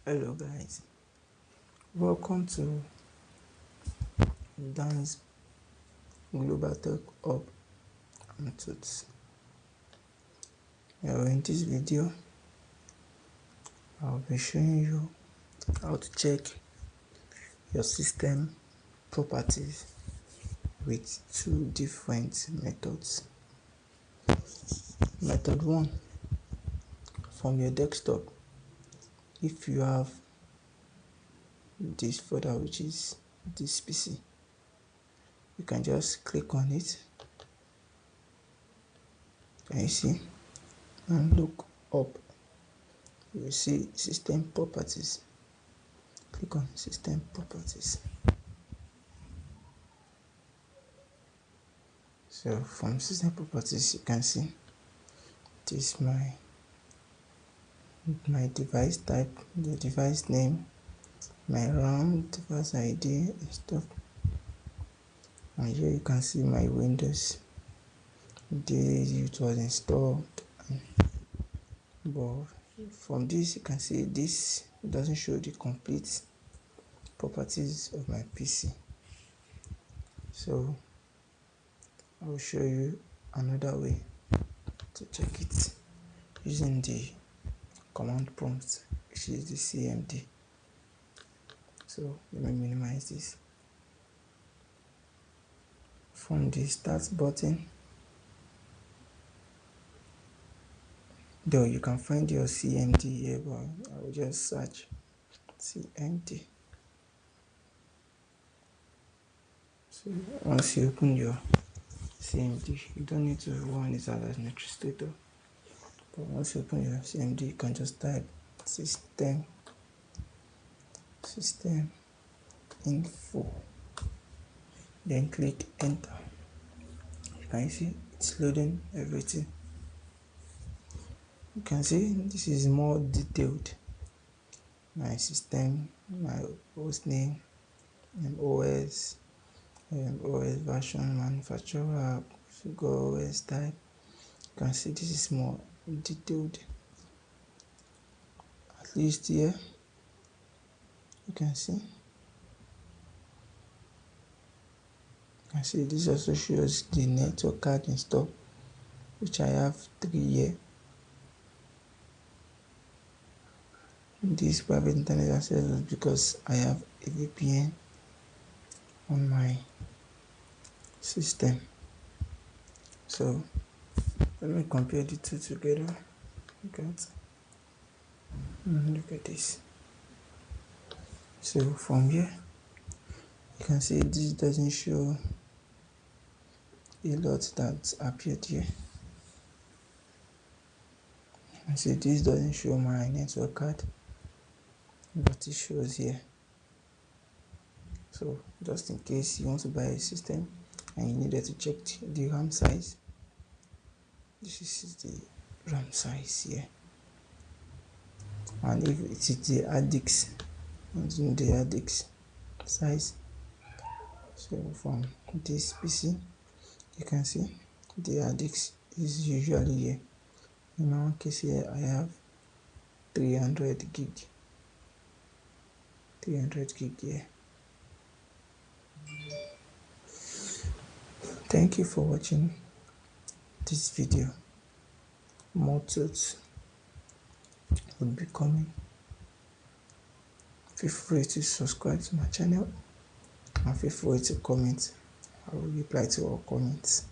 Hello guys, welcome to Dance Global Tech Hub and Tuts. In this video, I'll be showing you how to check your system properties with two different methods. Method 1, from your desktop, if you have this folder which is this PC, you can just click on it. Can you see? And look up, you will see system properties. Click on system properties. So from system properties, you can see this is my device type, the device name, my RAM, device ID and stuff. And here you can see my Windows, the it was installed. But from this you can see this doesn't show the complete properties of my PC. So I will show you another way to check it using the command prompt, which is the CMD. So let me minimize this. From the start button, though you can find your CMD here, but I will just search CMD. So once you open your CMD, you don't need to run it as an administrator. But once you open your CMD, you can just type system info, then click enter. You can see it's loading everything. You can see this is more detailed. My system, my host name, OS, OS version, manufacturer, go OS type. You can see this is more detailed. At least here, you can see. This also shows the network card installed, which I have 3 here. This private internet access is because I have a VPN on my system. So let me compare the two together. Look at this. So from here, you can see this doesn't show a lot that appeared here. And see, this doesn't show my network card, but it shows here. So just in case you want to buy a system and you needed to check the RAM size, this is the RAM size here. And if it is the hard disk, the hard disk size. So from this PC, you can see the hard disk is usually here. In my case here, I have 300 gig here. Thank you for watching this video. More tuts will be coming. Feel free to subscribe to my channel and feel free to comment. I will reply to all comments.